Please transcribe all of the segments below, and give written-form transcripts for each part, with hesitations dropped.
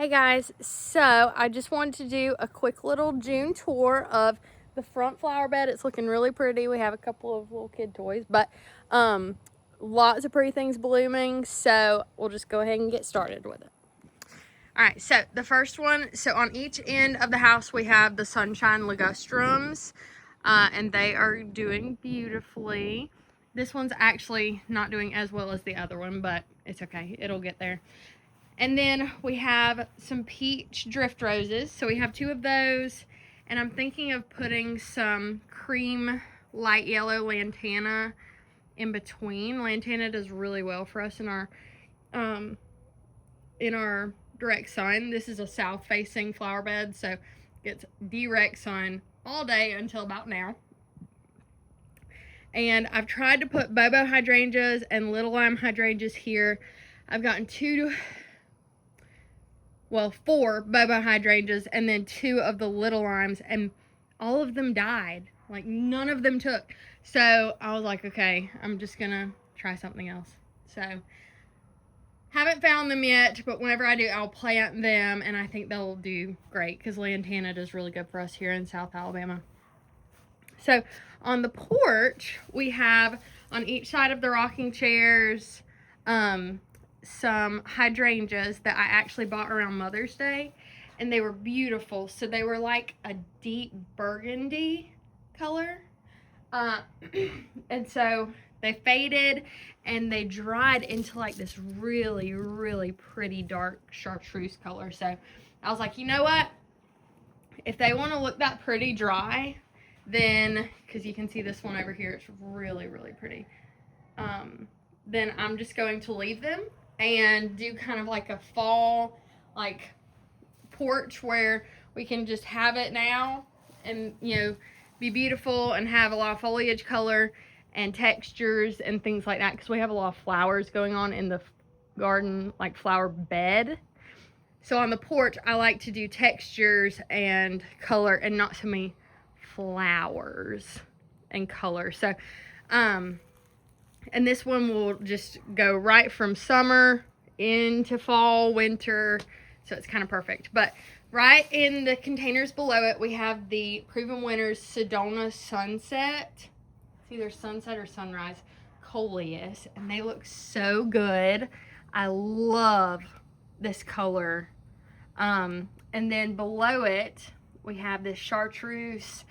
Hey guys, so I just wanted to do a quick little June tour of the front flower bed. It's looking really pretty. We have a couple of little kid toys, but lots of pretty things blooming, so we'll just go ahead and get started with it. All right, so the first one, so on each end of the house we have the sunshine ligustrums, and they are doing beautifully. This one's actually not doing as well as the other one, but it's okay, it'll get there. And then we have some peach drift roses. So we have two of those. And I'm thinking of putting some cream light yellow lantana in between. Lantana does really well for us in our direct sun. This is a south facing flower bed, so it's direct sun all day until about now. And I've tried to put Bobo hydrangeas and little lime hydrangeas here. I've gotten four Bobo hydrangeas and then two of the little limes, and all of them died. Like, none of them took. So I was like, okay, I'm just gonna try something else. So haven't found them yet, but whenever I do, I'll plant them, and I think they'll do great because lantana does really good for us here in South Alabama. So on the porch, we have on each side of the rocking chairs some hydrangeas that I actually bought around Mother's Day, and they were beautiful. So they were like a deep burgundy color, and so they faded and they dried into like this really, really pretty dark chartreuse color. So I was like, you know what? If they want to look that pretty dry, then, because you can see this one over here, it's really, really pretty. Then I'm just going to leave them and do kind of like a fall like porch where we can just have it now and, you know, be beautiful and have a lot of foliage color and textures and things like that, because we have a lot of flowers going on in the garden, like flower bed. So on the porch, I like to do textures and color and not so many flowers and color. So and this one will just go right from summer into fall, winter, so it's kind of perfect. But right in the containers below it, we have the Proven Winners Sedona Sunset. It's either sunset or sunrise coleus, and they look so good. I love this color. And then below it, we have this chartreuse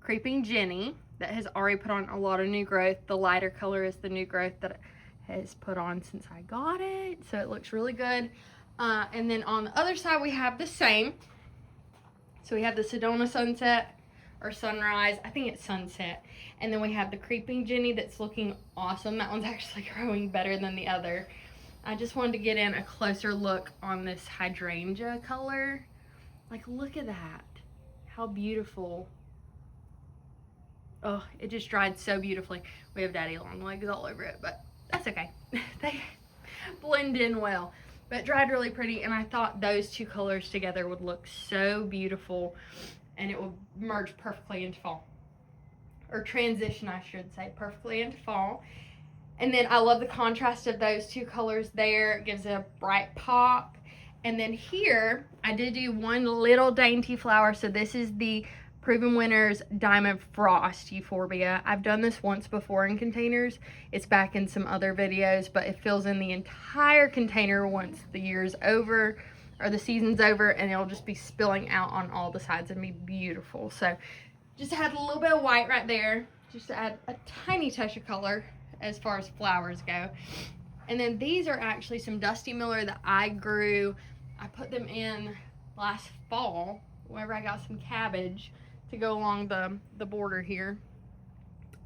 Creeping Jenny that has already put on a lot of new growth. The lighter color is the new growth that it has put on since I got it, so it looks really good. And then on the other side, we have the same. So we have the Sedona Sunset or Sunrise. I think it's Sunset. And then we have the Creeping Jenny that's looking awesome. That one's actually growing better than the other. I just wanted to get in a closer look on this hydrangea color. Like, look at that. How beautiful. Oh, it just dried so beautifully. We have daddy long legs all over it, but that's okay. They blend in well. But it dried really pretty, and I thought those two colors together would look so beautiful, and it would merge perfectly into fall. Or transition, I should say, perfectly into fall. And then I love the contrast of those two colors there. It gives it a bright pop. And then here, I did do one little dainty flower. So this is the Proven Winners Diamond Frost Euphorbia. I've done this once before in containers. It's back in some other videos, but it fills in the entire container once the year's over or the season's over, and it'll just be spilling out on all the sides and be beautiful. So just add a little bit of white right there, just to add a tiny touch of color as far as flowers go. And then these are actually some Dusty Miller that I grew. I put them in last fall whenever I got some cabbage to go along the border here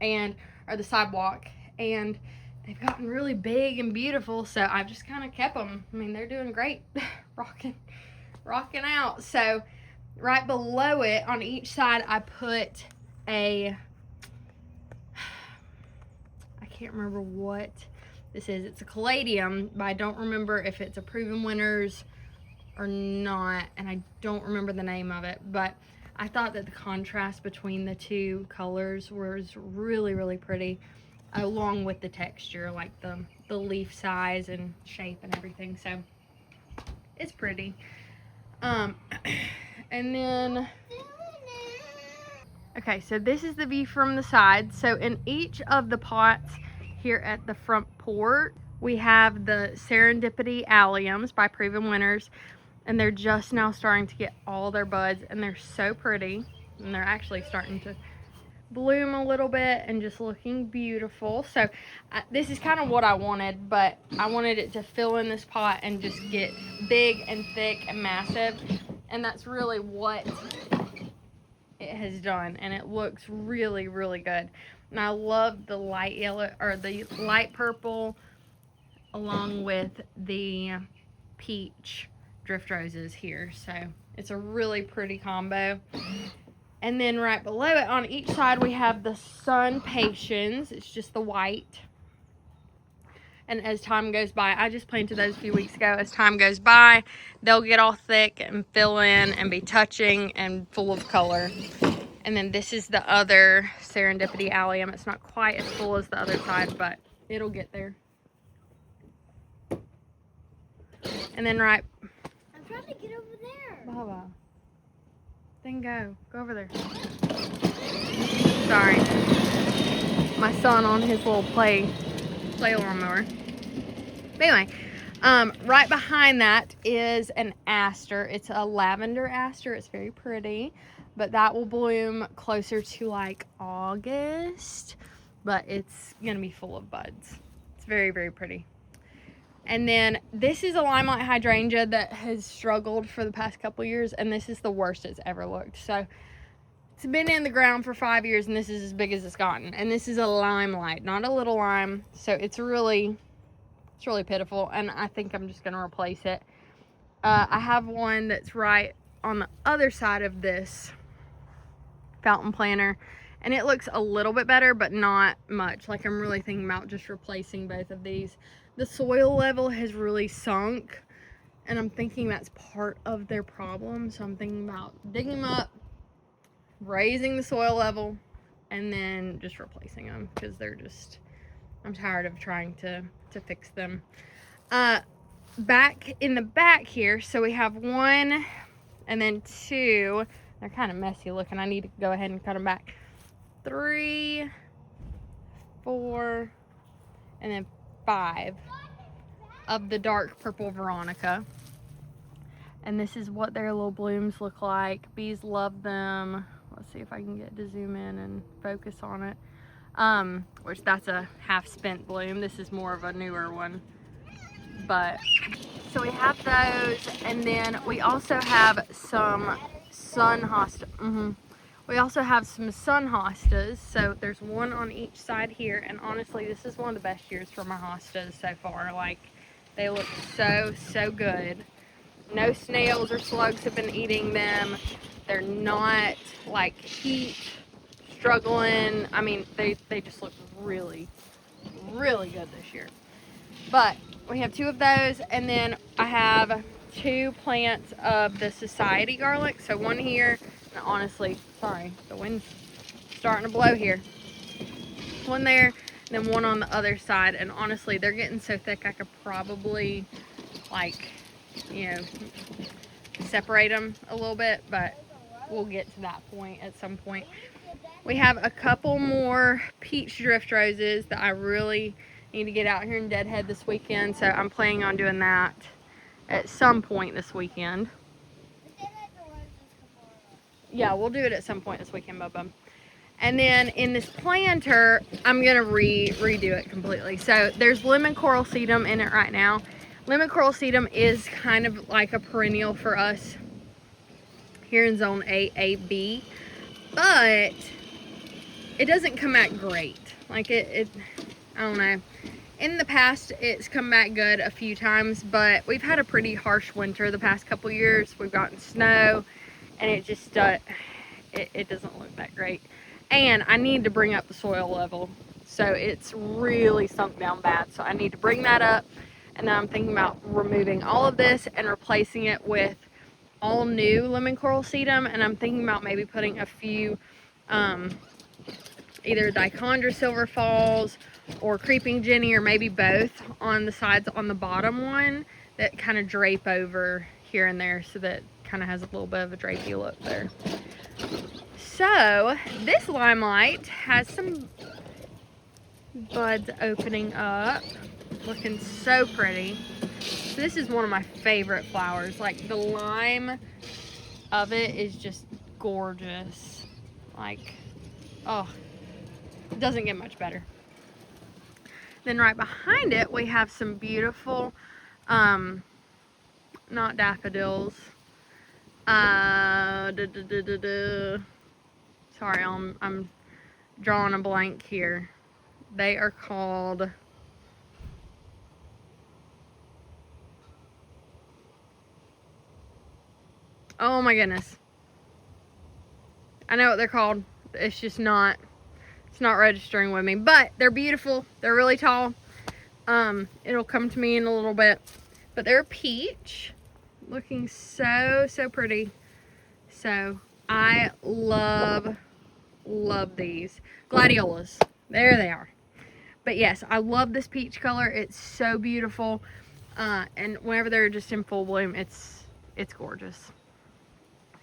or the sidewalk, and they've gotten really big and beautiful, so I've just kind of kept them. I mean, they're doing great. rocking out. So right below it on each side, I put I can't remember what this is. It's a caladium, but I don't remember if it's a Proven Winners or not, and I don't remember the name of it, but I thought that the contrast between the two colors was really, really pretty, along with the texture, like the leaf size and shape and everything. So it's pretty. And then, okay, so this is the view from the side. So in each of the pots here at the front porch, we have the Serendipity Alliums by Proven Winners, and they're just now starting to get all their buds, and they're so pretty, and they're actually starting to bloom a little bit and just looking beautiful. So this is kind of what I wanted, but I wanted it to fill in this pot and just get big and thick and massive, and that's really what it has done, and it looks really, really good. And I love the light yellow, or the light purple, along with the peach drift roses here. So it's a really pretty combo. And then right below it on each side we have the Sun Patience. It's just the white. And as time goes by, I just planted those a few weeks ago. As time goes by, they'll get all thick and fill in and be touching and full of color. And then this is the other Serendipity Allium. It's not quite as full as the other side, but it'll get there. And then right... I'm trying to get over there. Baba. Then go. Go over there. Sorry. My son on his little play lawnmower. But anyway, right behind that is an aster. It's a lavender aster. It's very pretty, but that will bloom closer to like August, but it's gonna be full of buds. It's very, very pretty. And then this is a limelight hydrangea that has struggled for the past couple years, and this is the worst it's ever looked. So it's been in the ground for 5 years, and this is as big as it's gotten. And this is a limelight, not a little lime. So it's really pitiful, and I think I'm just gonna replace it. I have one that's right on the other side of this fountain planter, and it looks a little bit better, but not much. Like, I'm really thinking about just replacing both of these. The soil level has really sunk, and I'm thinking that's part of their problem. So I'm thinking about digging them up, raising the soil level, and then just replacing them, because they're just, I'm tired of trying to fix them. Back in the back here, so we have 1 and then 2. They're kind of messy looking. I need to go ahead and cut them back. 3, 4, and then 5 of the dark purple Veronica. And this is what their little blooms look like. Bees love them. Let's see if I can get to zoom in and focus on it. Which that's a half spent bloom. This is more of a newer one. But so we have those, and then we also have some sun hosta. We also have some sun hostas. So there's 1 on each side here, and honestly, this is one of the best years for my hostas so far. Like, they look so good. No snails or slugs have been eating them. They're not like heat struggling. I mean, they just look really good this year. But we have 2 of those, and then I have 2 plants of the Society garlic. So 1 here, and honestly, sorry, the wind's starting to blow here. 1 there, and then 1 on the other side. And honestly, they're getting so thick I could probably, like, you know, separate them a little bit, but we'll get to that point at some point. We have a couple more peach drift roses that I really need to get out here and deadhead this weekend, so I'm planning on doing that at some point this weekend. Yeah, we'll do it at some point this weekend, Bubba. And then in this planter, I'm gonna redo it completely. So there's lemon coral sedum in it right now. Lemon coral sedum is kind of like a perennial for us here in zone A-B, but it doesn't come out great. Like it I don't know. In the past, it's come back good a few times, but we've had a pretty harsh winter the past couple years. We've gotten snow, and it just it doesn't look that great. And I need to bring up the soil level, so it's really sunk down bad. So I need to bring that up, and then I'm thinking about removing all of this and replacing it with all new lemon coral sedum. And I'm thinking about maybe putting a few either Dichondra Silver Falls or Creeping Jenny, or maybe both on the sides on the bottom one that kind of drape over here and there so that kind of has a little bit of a drapey look there. So this Limelight has some buds opening up, looking so pretty. This is one of my favorite flowers. Like the lime of it is just gorgeous. Like, oh, it doesn't get much better. Then right behind it, we have some beautiful, not daffodils. Sorry, I'm drawing a blank here. They are called, oh my goodness. I know what they're called. It's just not, it's not registering with me, but they're beautiful. They're really tall. It'll come to me in a little bit, but they're peach, looking so pretty. So I love these gladiolas. There they are. But yes, I love this peach color. It's so beautiful, and whenever they're just in full bloom, it's gorgeous.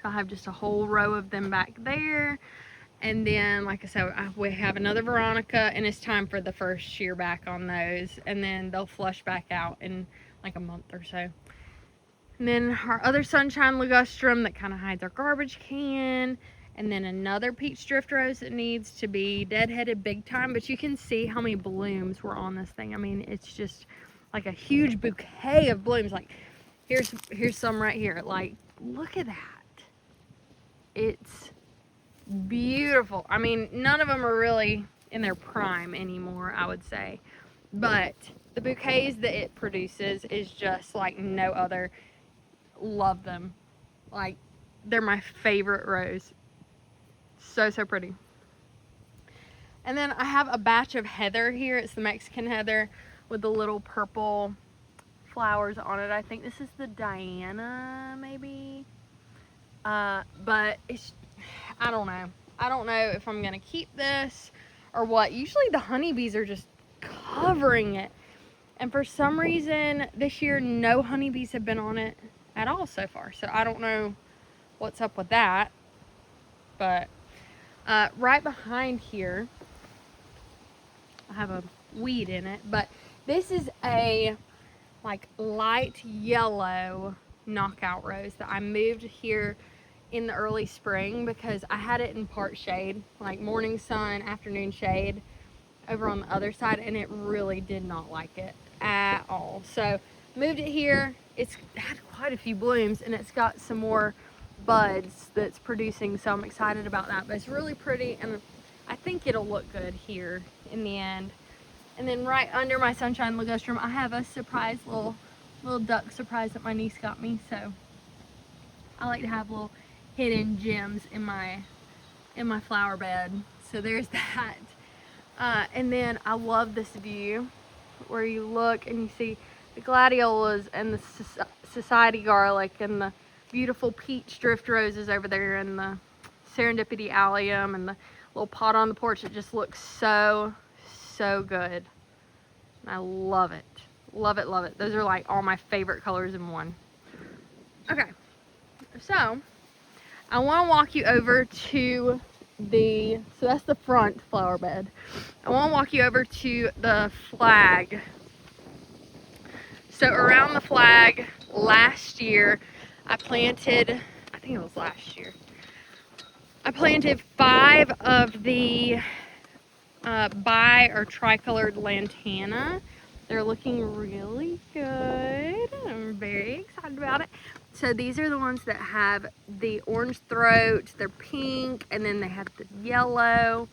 I have just a whole row of them back there. And then, like I said, we have another Veronica, and it's time for the first shear back on those. And then they'll flush back out in like a month or so. And then our other Sunshine Ligustrum that kind of hides our garbage can. And then another peach drift rose that needs to be deadheaded big time. But you can see how many blooms were on this thing. I mean, it's just like a huge bouquet of blooms. Like, here's some right here. Like, look at that. It's beautiful. I mean, none of them are really in their prime anymore, I would say, but the bouquets that it produces is just like no other. Love them. Like, they're my favorite rose. So pretty. And then I have a batch of heather here. It's the Mexican heather with the little purple flowers on it. I think this is the Diana, maybe, but it's, I don't know if I'm gonna keep this or what. Usually the honeybees are just covering it, and for some reason this year no honeybees have been on it at all so far, so I don't know what's up with that. But right behind here I have a weed in it, but this is a like light yellow knockout rose that I moved here in the early spring because I had it in part shade, like morning sun, afternoon shade over on the other side, and it really did not like it at all. So moved it here. It's had quite a few blooms, and it's got some more buds that's producing, so I'm excited about that. But it's really pretty, and I think it'll look good here in the end. And then right under my Sunshine Ligustrum, I have a surprise little duck surprise that my niece got me. So I like to have little hidden gems in my flower bed. So there's that. And then I love this view where you look and you see the gladiolas and the society garlic and the beautiful peach drift roses over there and the serendipity allium and the little pot on the porch. It just looks so good. I love it. Love it. Those are like all my favorite colors in one. Okay, so I want to walk you over to so that's the front flower bed. I want to walk you over to the flag. So around the flag last year, I planted 5 of the bi or tricolored lantana. They're looking really good. I'm very excited about it. So these are the ones that have the orange throat, they're pink, and then they have the yellow,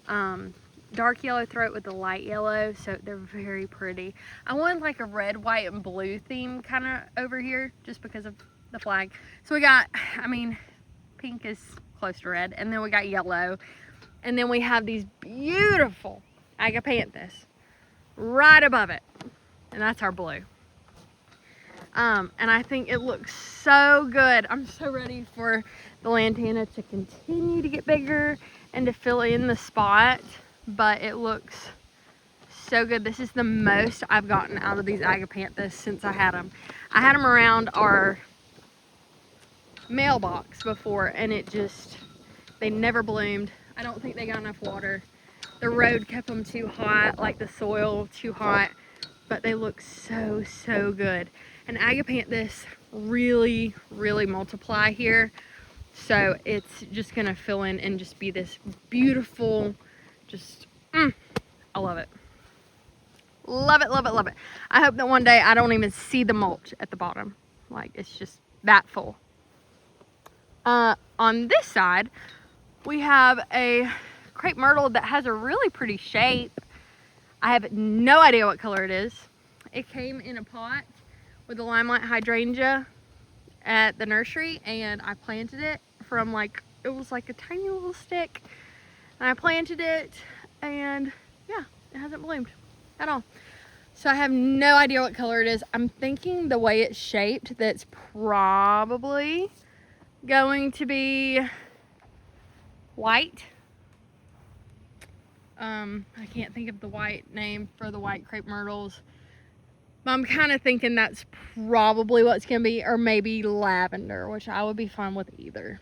dark yellow throat with the light yellow, so they're very pretty. I wanted like a red, white, and blue theme kind of over here just because of the flag. So we got, I mean, pink is close to red, and then we got yellow, and then we have these beautiful agapanthus right above it, and that's our blue. And I think it looks so good. I'm so ready for the lantana to continue to get bigger and to fill in the spot, but it looks so good. This is the most I've gotten out of these agapanthus since I had them. I had them around our mailbox before, and they never bloomed. I don't think they got enough water. The road kept them too hot, like the soil too hot, but they look so, so good. And agapanthus really, really multiply here. So it's just gonna fill in and just be this beautiful, I love it. Love it, love it, love it. I hope that one day I don't even see the mulch at the bottom. Like, it's just that full. On this side, we have a crepe myrtle that has a really pretty shape. I have no idea what color it is. It came in a pot with a limelight hydrangea at the nursery, and I planted it from it was like a tiny little stick, and I planted it, and yeah, it hasn't bloomed at all. So I have no idea what color it is. I'm thinking the way it's shaped, that's probably going to be white. I can't think of the white name for the white crepe myrtles, but I'm kind of thinking that's probably what it's gonna be, or maybe lavender, which I would be fine with either.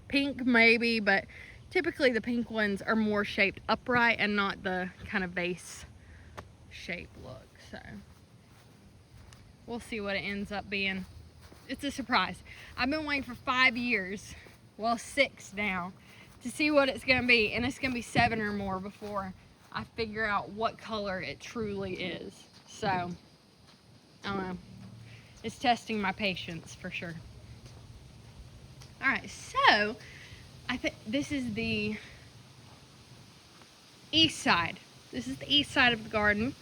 Pink maybe, but typically the pink ones are more shaped upright and not the kind of vase shape look. So we'll see what it ends up being. It's a surprise. I've been waiting for 5 years, well 6 now, to see what it's gonna be, and it's gonna be 7 or more before I figure out what color it truly is. So I don't know, it's testing my patience for sure. All right, so I think this is the east side. This is the east side of the garden.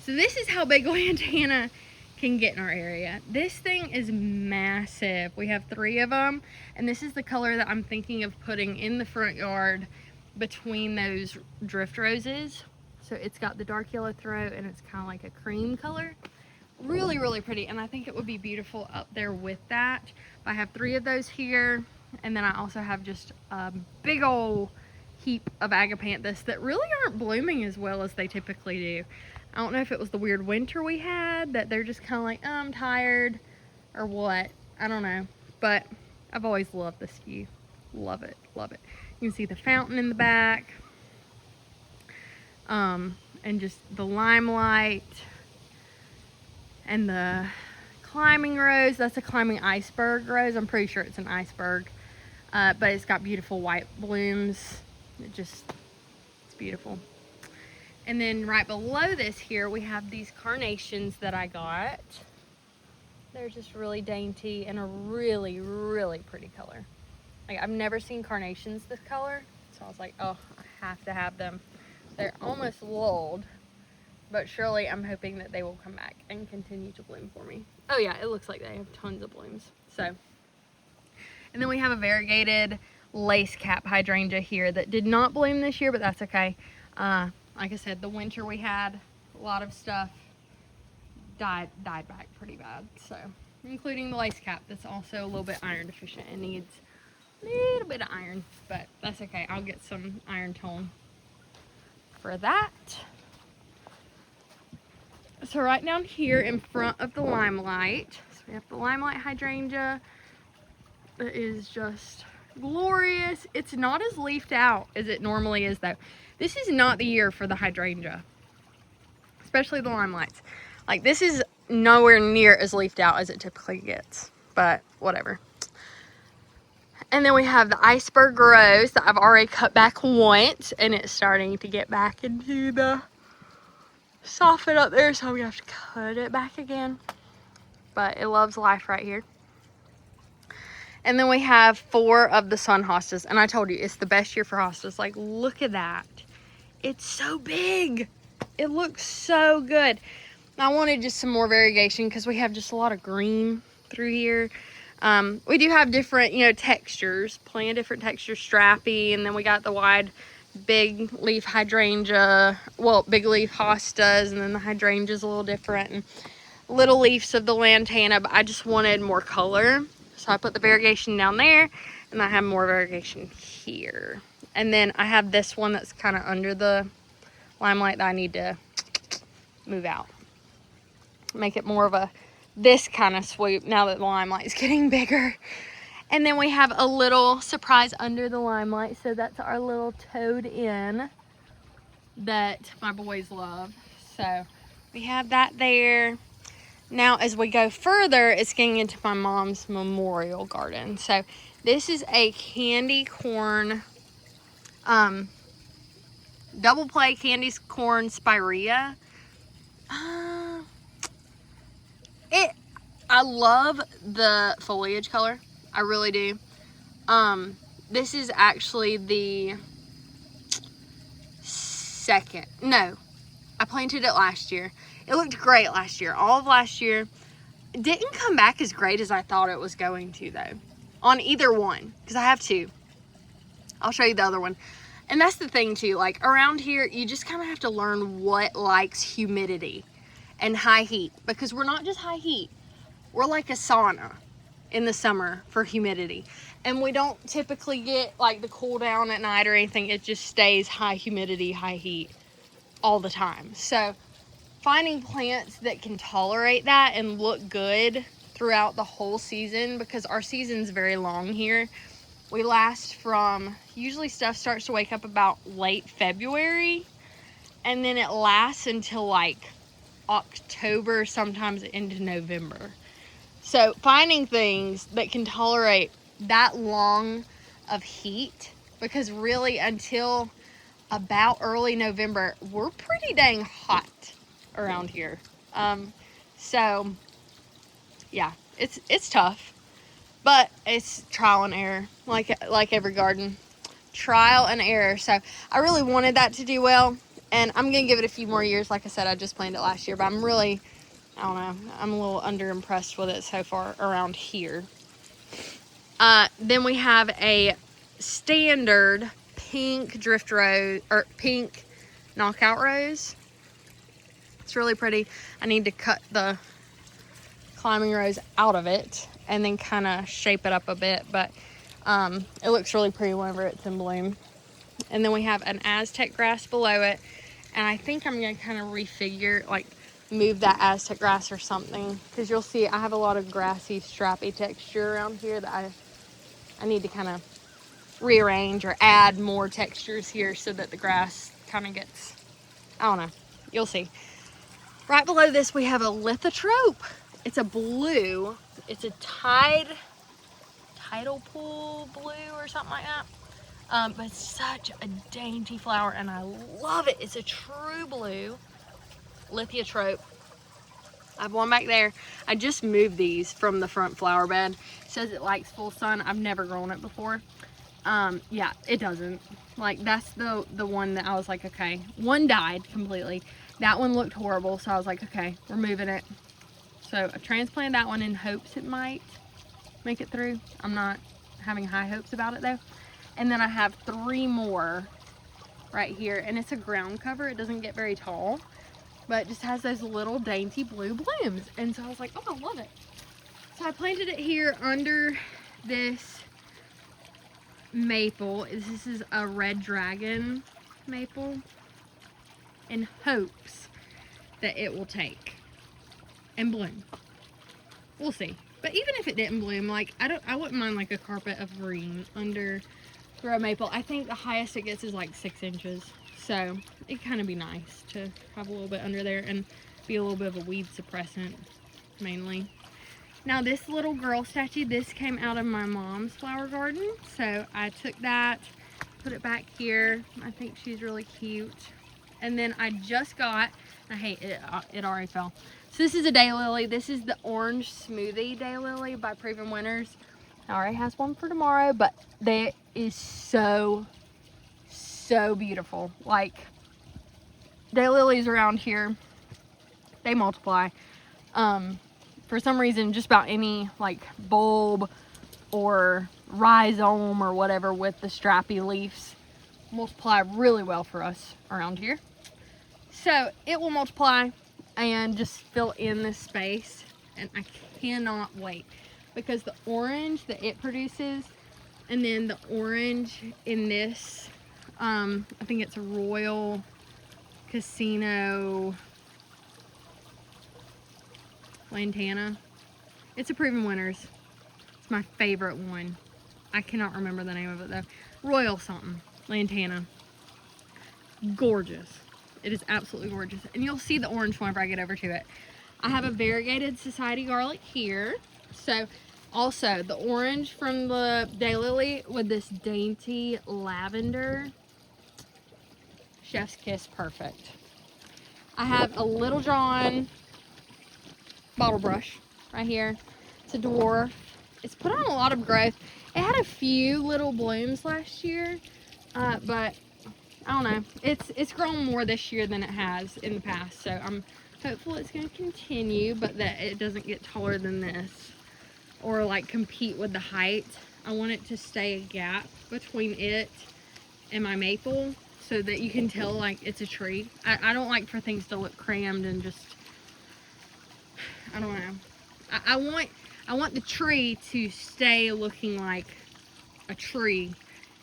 So this is how big lantana can get in our area. This thing is massive. We have 3 of them, and this is the color that I'm thinking of putting in the front yard between those drift roses. So it's got the dark yellow throat, and it's kind of like a cream color. Really, really pretty, and I think it would be beautiful up there with that. I have 3 of those here, and then I also have just a big old heap of agapanthus that really aren't blooming as well as they typically do. I don't know if it was the weird winter we had, that they're just kind of like, I'm tired, or what. I don't know, but I've always loved this view. Love it, love it. You can see the fountain in the back, and just the limelight, and the climbing rose. That's a climbing iceberg rose. I'm pretty sure it's an iceberg, but it's got beautiful white blooms. It's beautiful. And then right below this here, we have these carnations that I got. They're just really dainty and a really, really pretty color. Like, I've never seen carnations this color, so I was like, oh, I have to have them. They're almost lulled, but surely I'm hoping that they will come back and continue to bloom for me. Oh yeah, it looks like they have tons of blooms. So, and then we have a variegated lace cap hydrangea here that did not bloom this year, but that's okay. Like I said, the winter we had, a lot of stuff died back pretty bad. So, including the lace cap, that's also a little bit iron deficient and needs a little bit of iron, but that's okay. I'll get some iron tone for that. So right down here in front of the limelight, so we have the limelight hydrangea that is just glorious. It's not as leafed out as it normally is though. This is not the year for the hydrangea, especially the limelights. Like, this is nowhere near as leafed out as it typically gets, but whatever. And then we have the iceberg rose that I've already cut back once, and it's starting to get back into the soffit up there, so I'm gonna have to cut it back again. But it loves life right here. And then we have 4 of the sun hostas, and I told you it's the best year for hostas. Like, look at that. It's so big. It looks so good. I wanted just some more variegation because we have just a lot of green through here. We do have different, textures, plenty of different textures, strappy, and then we got the wide big leaf hydrangea, well, big leaf hostas, and then the hydrangea's a little different, and little leaves of the lantana, but I just wanted more color, so I put the variegation down there, and I have more variegation here. And then I have this one that's kind of under the limelight that I need to move out, make it more of a this kind of swoop now that the limelight is getting bigger. And then we have a little surprise under the limelight. So that's our little toad in that my boys love. So we have that there. Now as we go further, it's getting into my mom's memorial garden. So this is a candy corn, double play candy corn spirea. I love the foliage color. I really do. This is actually the second. No, I planted it last year. It looked great last year. All of last year. It didn't come back as great as I thought it was going to, though. On either one. Because I have two. I'll show you the other one. And that's the thing, too. Like, around here, you just kind of have to learn what likes humidity and high heat. Because we're not just high heat. We're like a sauna in the summer for humidity. And we don't typically get, like, the cool down at night or anything. It just stays high humidity, high heat all the time. So finding plants that can tolerate that and look good throughout the whole season, because our season's very long here. We last from, usually stuff starts to wake up about late February, and then it lasts until like October, sometimes into November. So finding things that can tolerate that long of heat, because really until about early November, we're pretty dang hot around here. So yeah, it's tough, but it's trial and error, like every garden, trial and error. So I really wanted that to do well, and I'm gonna give it a few more years. Like I said, I just planted it last year, but I'm really, I don't know, I'm a little underimpressed with it so far around here. Then we have a standard pink drift rose, or pink knockout rose. It's really pretty. I need to cut the climbing rose out of it and then kind of shape it up a bit, but it looks really pretty whenever it's in bloom. And then we have an Aztec grass below it, and I think I'm going to kind of refigure, like move that Aztec grass or something, because you'll see I have a lot of grassy, strappy texture around here that I need to kind of rearrange or add more textures here so that the grass kind of gets, I don't know, you'll see. Right below this we have a lithotrope. It's a blue. It's a tidal pool blue or something like that. But it's such a dainty flower and I love it. It's a true blue lithotrope. I have one back there. I just moved these from the front flower bed. It says it likes full sun. I've never grown it before. Yeah, it doesn't. Like, that's the one that I was like, okay. One died completely. That one looked horrible, so I was like, okay, we're moving it. So I transplanted that one in hopes it might make it through. I'm not having high hopes about it though. And then I have 3 more right here, and it's a ground cover. It doesn't get very tall, but it just has those little dainty blue blooms. And so I was like, oh, I love it. So I planted it here under this maple. This is a red dragon maple, in hopes that it will take and bloom. We'll see. But even if it didn't bloom, like I wouldn't mind like a carpet of green under the red maple. I think the highest it gets is like 6 inches. So it'd kind of be nice to have a little bit under there and be a little bit of a weed suppressant mainly. Now this little girl statue, this came out of my mom's flower garden. So I took that, put it back here. I think she's really cute. And then I just got, I hate it, it already fell. So this is a daylily. This is the orange smoothie daylily by Proven Winners. I already has one for tomorrow, but that is so beautiful. Like, daylilies around here, they multiply. For some reason, just about any like bulb or rhizome or whatever with the strappy leaves multiply really well for us around here. So it will multiply and just fill in this space, and I cannot wait, because the orange that it produces and then the orange in this, I think it's a Royal Casino Lantana. It's a Proven Winners. It's my favorite one. I cannot remember the name of it though. Royal something. Lantana. Gorgeous. It is absolutely gorgeous. And you'll see the orange whenever I get over to it. I have a variegated society garlic here. So also the orange from the daylily with this dainty lavender. Chef's kiss, perfect. I have a Little John bottle brush right here. It's a dwarf. It's put on a lot of growth. It had a few little blooms last year, but I don't know. It's grown more this year than it has in the past, so I'm hopeful it's going to continue, but that it doesn't get taller than this or like compete with the height. I want it to stay a gap between it and my maple so that you can tell like it's a tree. I don't like for things to look crammed and just, I don't know. I want the tree to stay looking like a tree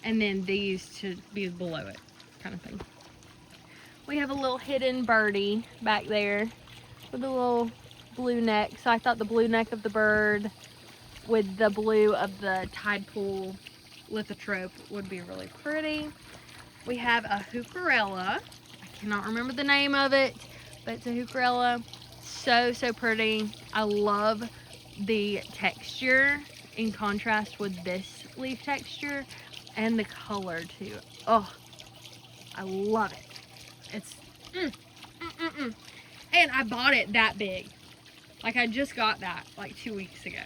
and then these to be below it, kind of thing. We have a little hidden birdie back there with a little blue neck. So I thought the blue neck of the bird with the blue of the tide pool lithotrope would be really pretty. We have a heucherella. I cannot remember the name of it, but it's a heucherella. So pretty. I love the texture in contrast with this leaf texture and the color too. Oh, I love it. It's and I bought it that big. Like I just got that like 2 weeks ago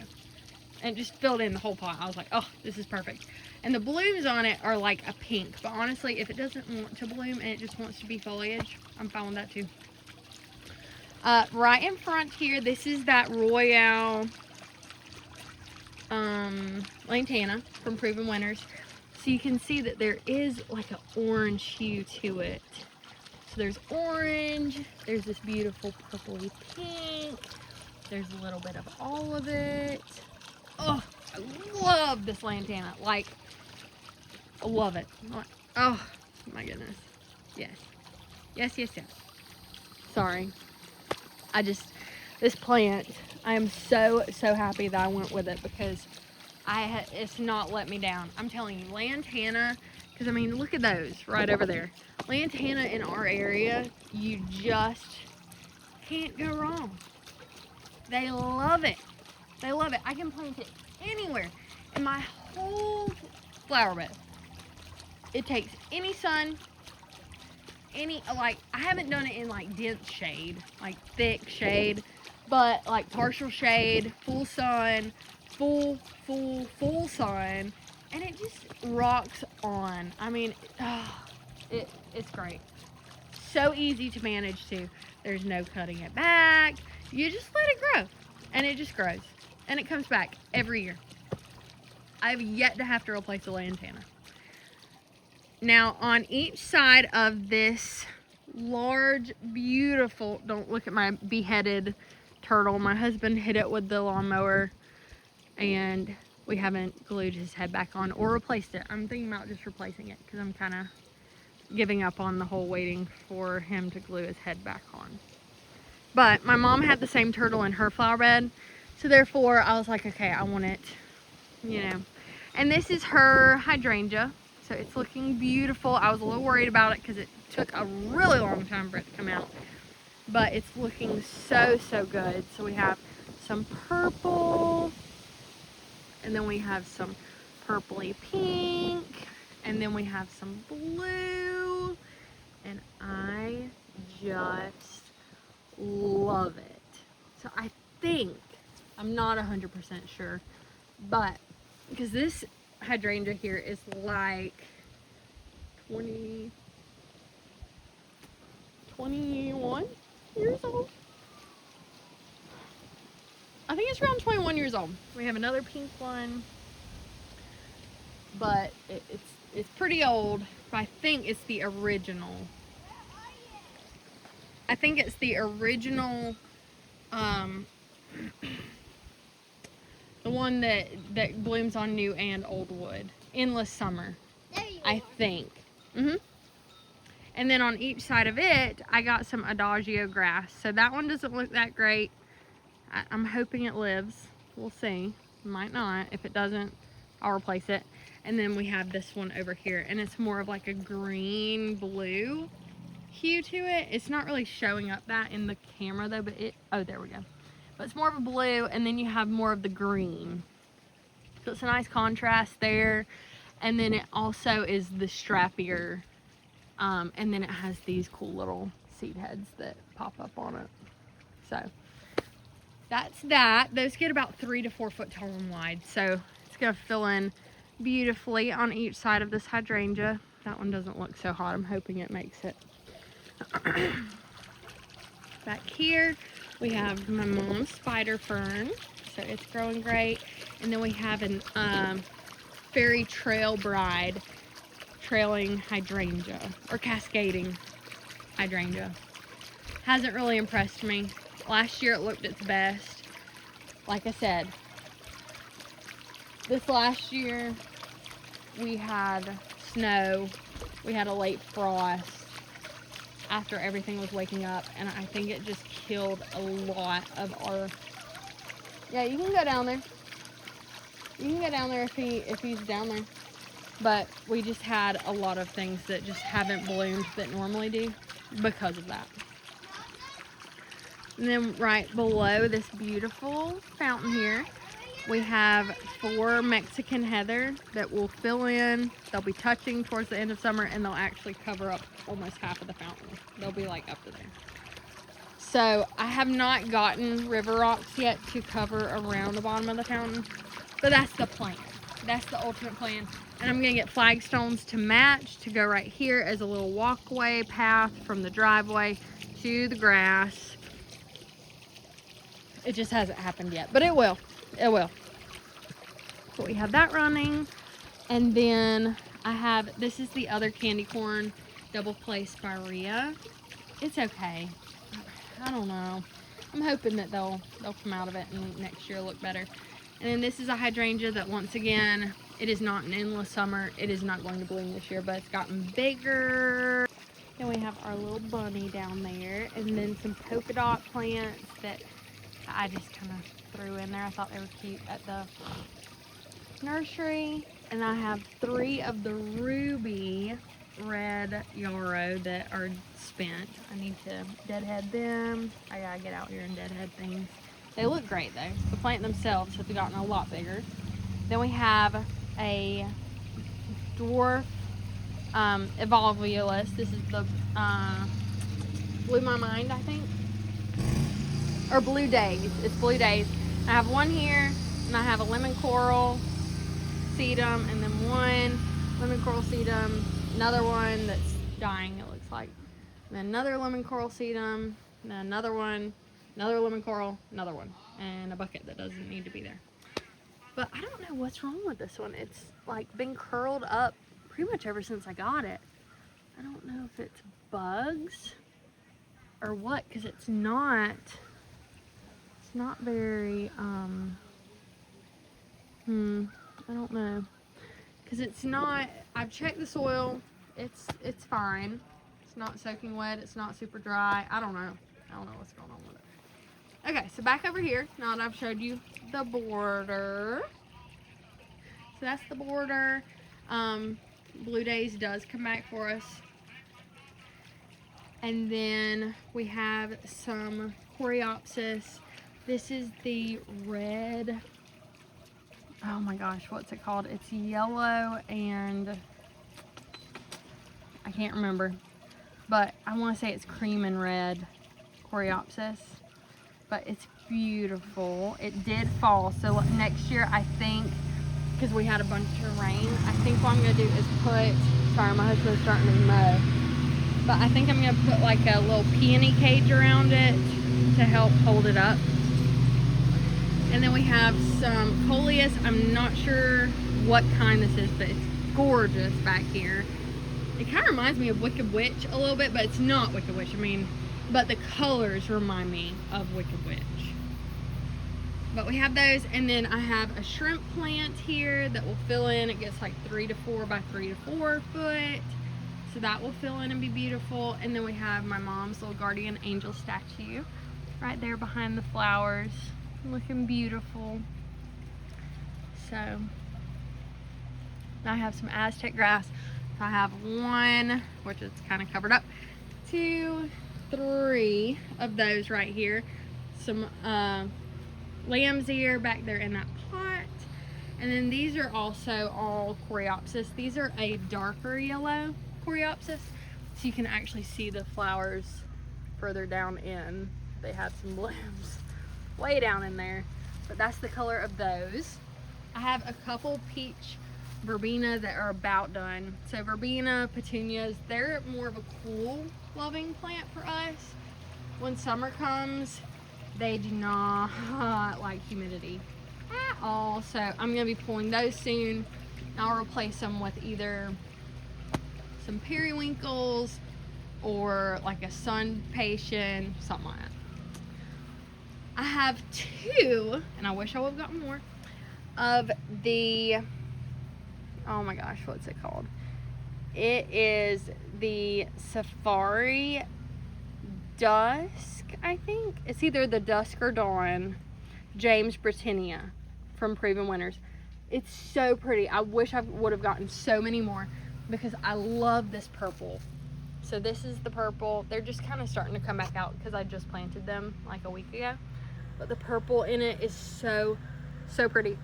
and just filled in the whole pot. I was like, oh, this is perfect. And the blooms on it are like a pink, but honestly, if it doesn't want to bloom and it just wants to be foliage, I'm fine with that too. Right in front here, this is that Royale Lantana from Proven Winners. So you can see that there is like an orange hue to it. So there's orange, there's this beautiful purpley pink, there's a little bit of all of it. Oh, I love this lantana. Like, I love it. Oh, my goodness. Yes. Yes, yes, yes. Sorry. This plant, I am so happy that I went with it because it's not let me down. I'm telling you, lantana, because I mean, look at those right over there. Lantana in our area, you just can't go wrong. They love it. They love it. I can plant it anywhere in my whole flower bed. It takes any sun, I haven't done it in like dense shade, like thick shade, but like partial shade, full sun, full sun, and it just rocks on. I mean, it's great. So easy to manage too. There's no cutting it back. You just let it grow, and it just grows, and it comes back every year. I've yet to have to replace a lantana. Now, on each side of this large, beautiful, don't look at my beheaded turtle. My husband hit it with the lawnmower, and we haven't glued his head back on or replaced it. I'm thinking about just replacing it because I'm kind of giving up on the whole waiting for him to glue his head back on. But my mom had the same turtle in her flower bed, so therefore I was like, okay, I want it, you know. And this is her hydrangea. So it's looking beautiful. I was a little worried about it because it took a really long time for it to come out. But it's looking so good. So we have some purple. And then we have some purpley pink. And then we have some blue. And I just love it. So I think, I'm not 100% sure, but because this hydrangea here is like 21 years old. I think it's around 21 years old. We have another pink one, but it's pretty old. But I think it's the original. I think it's the original, the one that blooms on new and old wood. Endless Summer, I think. And then on each side of it, I got some Adagio grass. So that one doesn't look that great. I'm hoping it lives. We'll see. Might not. If it doesn't, I'll replace it. And then we have this one over here, and it's more of like a green blue hue to it. It's not really showing up that in the camera though, but oh, there we go. But it's more of a blue, and then you have more of the green. So it's a nice contrast there. And then it also is the strappier. And then it has these cool little seat heads that pop up on it. So that's that. Those get about 3 to 4 foot tall and wide. So it's gonna fill in beautifully on each side of this hydrangea. That one doesn't look so hot. I'm hoping it makes it. Back here we have my mom's spider fern, so it's growing great. And then we have an fairy trail bride trailing hydrangea, or cascading hydrangea. Hasn't really impressed me. Last year it looked its best. Like I said, this last year we had snow, we had a late frost after everything was waking up, and I think it just killed a lot of our... Yeah, you can go down there. You can go down there if he's down there. But we just had a lot of things that just haven't bloomed that normally do because of that. And then right below this beautiful fountain here, we have 4 Mexican heather that will fill in. They'll be touching towards the end of summer, and they'll actually cover up almost half of the fountain. They'll be like up to there. So I have not gotten river rocks yet to cover around the bottom of the fountain, but that's the plan. That's the ultimate plan. And I'm gonna get flagstones to match to go right here as a little walkway path from the driveway to the grass. It just hasn't happened yet, but it will. It will. So we have that running. And then I have, this is the other candy corn double play spirea. It's okay. I don't know. I'm hoping that they'll come out of it and next year look better. And then this is a hydrangea that, once again, it is not an endless summer. It is not going to bloom this year, but it's gotten bigger. Then we have our little bunny down there, and then some polka dot plants that I just kind of threw in there. I thought they were cute at the nursery. And I have 3 of the ruby red yarrow that are spent. I need to deadhead them. I gotta get out here and deadhead things. They look great though. The plant themselves have gotten a lot bigger. Then we have a dwarf evolvulus. This is the Blew My Mind, I think. Or Blue Days. It's Blue Days. I have one here, and I have a lemon coral sedum, and then one lemon coral sedum, another one that's dying, it looks like. And then another lemon coral sedum, and then another one, another lemon coral, another one, and a bucket that doesn't need to be there. But I don't know what's wrong with this one. It's like been curled up pretty much ever since I got it. I don't know if it's bugs or what, because it's not very, I don't know. Because it's not, I've checked the soil, it's fine. It's not soaking wet, it's not super dry. I don't know what's going on with it. Okay, so back over here, now that I've showed you the border. So that's the border. Blue Days does come back for us. And then we have some Coreopsis. This is the red, oh my gosh, what's it called? It's yellow and I can't remember, but I want to say it's cream and red Coreopsis, but it's beautiful. It did fall, so next year I think, because we had a bunch of rain, I think what I'm going to do is put, sorry, my husband's starting to mow, but I think I'm going to put like a little peony cage around it to help hold it up. And then we have some coleus. I'm not sure what kind this is, but it's gorgeous back here. It kind of reminds me of Wicked Witch a little bit, but it's not Wicked Witch. I mean, but the colors remind me of Wicked Witch. But we have those, and then I have a shrimp plant here that will fill in. It gets like 3 to 4 by 3 to 4 foot. So that will fill in and be beautiful. And then we have my mom's little guardian angel statue right there behind the flowers. Looking beautiful. So I have some Aztec grass. So I have one, which is kind of covered up, 2, 3 of those right here. Some lamb's ear back there in that pot. And then these are also all Coreopsis. These are a darker yellow Coreopsis. So you can actually see the flowers further down in. They have some blooms way down in there. But that's the color of those. I have a couple peach verbena that are about done. So verbena, petunias, they're more of a cool loving plant for us. When summer comes, they do not like humidity at all. So I'm gonna be pulling those soon. I'll replace them with either some periwinkles or like a sun patient, something like that. I have 2, and I wish I would have gotten more, of the, oh my gosh, what's it called? It is the Safari Dusk, I think. It's either the Dusk or Dawn James Britannia from Proven Winners. It's so pretty. I wish I would have gotten so many more because I love this purple. So this is the purple. They're just kind of starting to come back out because I just planted them like a week ago. But the purple in it is so, so pretty.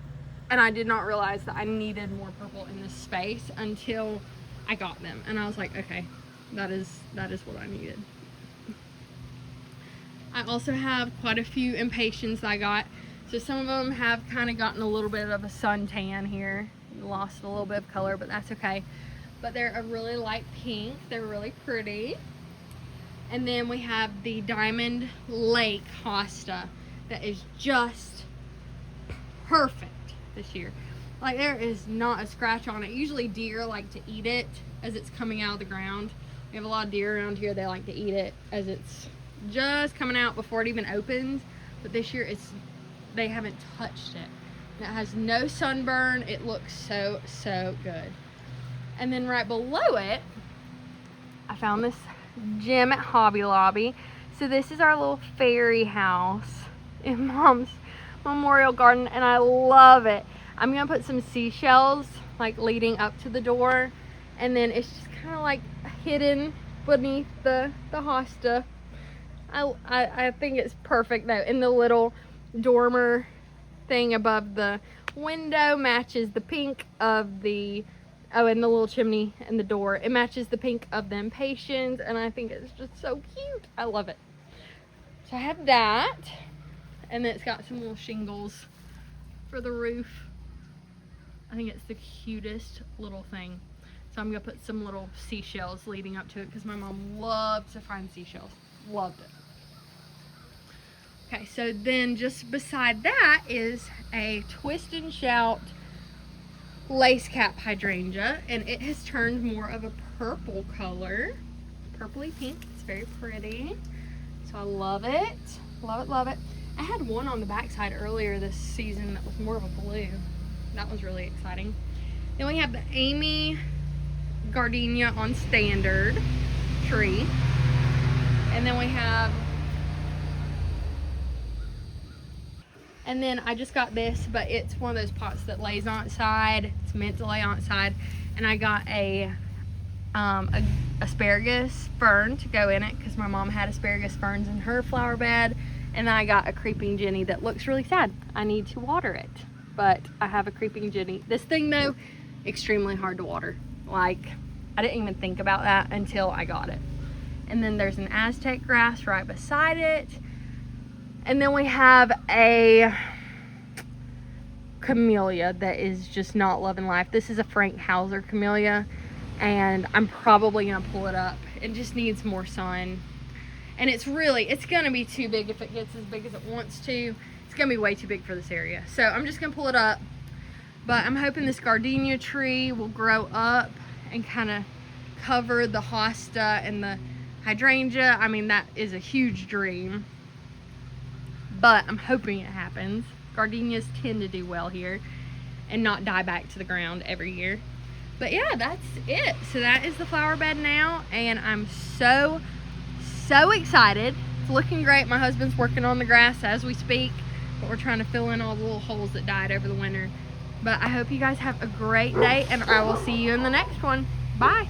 And I did not realize that I needed more purple in this space until I got them. And I was like, okay, that is what I needed. I also have quite a few impatiens that I got. So some of them have kind of gotten a little bit of a suntan here. Lost a little bit of color, but that's okay. But they're a really light pink. They're really pretty. And then we have the Diamond Lake hosta that is just perfect this year. Like there is not a scratch on it. Usually deer like to eat it as it's coming out of the ground. We have a lot of deer around here. They like to eat it as it's just coming out before it even opens. But this year they haven't touched it. And it has no sunburn. It looks so, so good. And then right below it, I found this gem at Hobby Lobby. So this is our little fairy house in Mom's memorial garden, and I love it. I'm gonna put some seashells like leading up to the door, and then it's just kind of like hidden beneath the hosta. I think it's perfect though. And the little dormer thing above the window matches the pink of the, oh, and the little chimney and the door, it matches the pink of the impatiens, and I think it's just so cute. I love it. So I have that, and then it's got some little shingles for the roof. I think it's the cutest little thing. So I'm gonna put some little seashells leading up to it because my mom loves to find seashells. Loved it. Okay, so then just beside that is a Twist and Shout lace cap hydrangea, and it has turned more of a purple color, purpley pink. It's very pretty, so I love it, love it, love it. I had one on the backside earlier this season that was more of a blue. That was really exciting. Then we have the Amy gardenia on standard tree, and then we have, and then I just got this, but it's one of those pots that lays on its side. It's meant to lay on its side. And I got a asparagus fern to go in it because my mom had asparagus ferns in her flower bed. And then I got a creeping Jenny that looks really sad. I need to water it, but I have a creeping Jenny. This thing though, extremely hard to water. Like, I didn't even think about that until I got it. And then there's an Aztec grass right beside it. And then we have a camellia that is just not loving life. This is a Frank Hauser camellia, and I'm probably gonna pull it up. It just needs more sun. And it's gonna be too big if it gets as big as it wants to. It's gonna be way too big for this area. So I'm just gonna pull it up. But I'm hoping this gardenia tree will grow up and kind of cover the hosta and the hydrangea. I mean, that is a huge dream, but I'm hoping it happens. Gardenias tend to do well here and not die back to the ground every year. But yeah, that's it. So that is the flower bed now, and I'm so excited. It's looking great. My husband's working on the grass as we speak, but we're trying to fill in all the little holes that died over the winter. But I hope you guys have a great day, and I will see you in the next one. Bye.